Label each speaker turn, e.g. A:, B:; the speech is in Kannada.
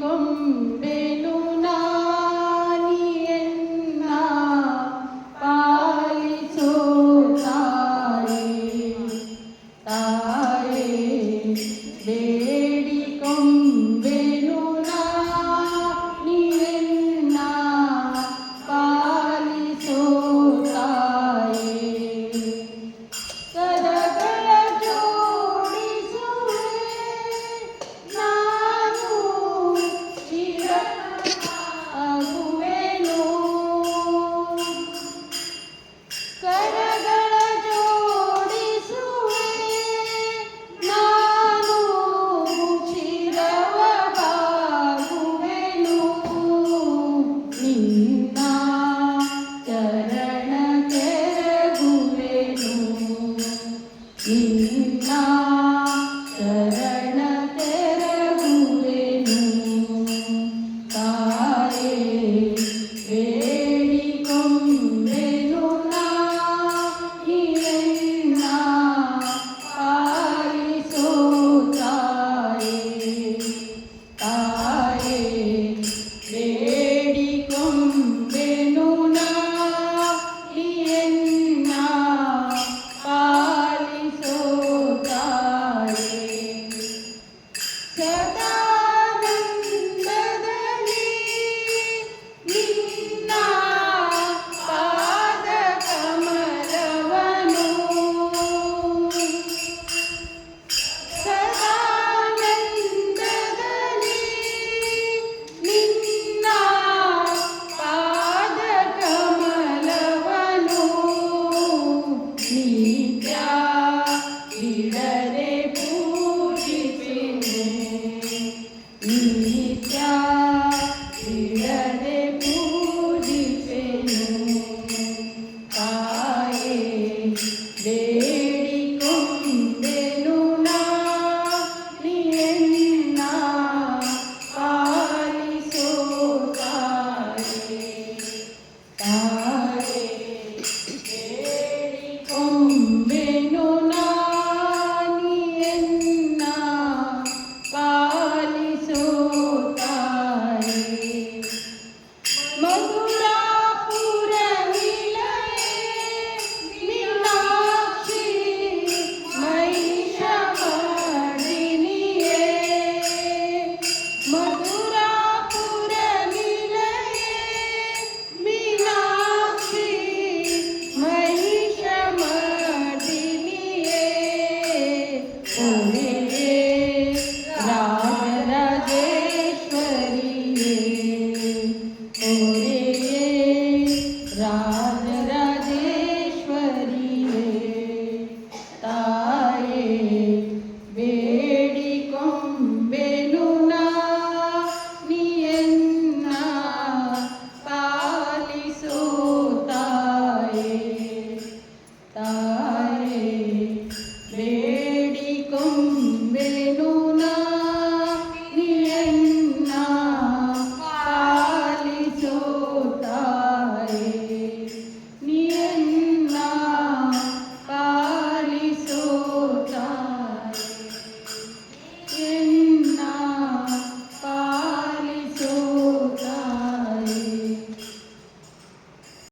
A: ಬೇಡಿಕೊಂಬೆನು ನಾನಿಯನ್ನ ಪಾಲಿಸೋ ತಾಯೇ ತಾಯೇ ಬೇಡಿಕೊಂಬೆನು ನಾನಿಯನ್ನ ಪಾಲಿಸೋ ತಾಯೇ ಕರಗಳ ಜೋಡಿಸುವೆ ನಾನು ಚಿರಗುವೆನು ಕರಗಳ ಜೋಡಿಸುವೆ ನಾನು ಚಿರವಾಗುವೆನು ನಿನ್ನ ಚರಣ ತೆರಗುವೆನು ನಿನ್ನ ಶರಣ ತೆರಗುವೆನು ತಾಯೇ ಬೇಡಿಕೊಂಬೆನು ನಾನಿಯನ್ನ ಪಾಲಿಸೋ ತಾಯೇ ತಾಯೇ ಬೇಡಿಕೊಂಬೆನು ನಾನಿಯನ್ನ ಪಾಲಿಸೋ ತಾಯೇ ಸದಾನಂದದಲ್ಲಿ ನಿನ್ನ ಪಾದ ಕಮಲವನು ಸದಾನಂದದಲ್ಲಿ ನಿನ್ನ ಪಾದ ಕಮಲವನು ನಿತ್ಯ ಬಿಡದೆ ಪೂಜಿಸುವೆ ನಿತ್ಯ ಬಿಡದೆ ಪೂಜಿಸುವೆನು ತಾಯೇ ಬೇಡಿಕೊಂಬೆನು ನಾನಿಯನ್ನ ಪಾಲಿಸೋ ತಾಯೇ ತಾಯೇ ಬೇಡಿಕೊಂಬೆನು ನಾನಿಯನ್ನ ಪಾಲಿಸೋ ತಾಯೇ ಮಧುರಾಪುರ ನಿಲಯೇ ಮೀನಾಕ್ಷಿ ಮಹಿಷಮರ್ದಿನಿಯೇ ಮಧುರಾಪುರ ನಿಲಯೇ ಮೀನಾಕ್ಷಿ ಮಹಿಷಮರ್ದಿನಿಯೇ ಓರೆಯೇ ರಾಜರಾಜೇಶ್ವರಿಯೇ ಓರೆಯೇ ರಾಜರಾಜೇಶ್ವರಿಯೇ ತಾಯೇ ಬೇಡಿಕೊಂಬೆನು ನಾನಿಯನ್ನ ಪಾಲಿಸೋ ತಾಯೇ ತಾಯೇ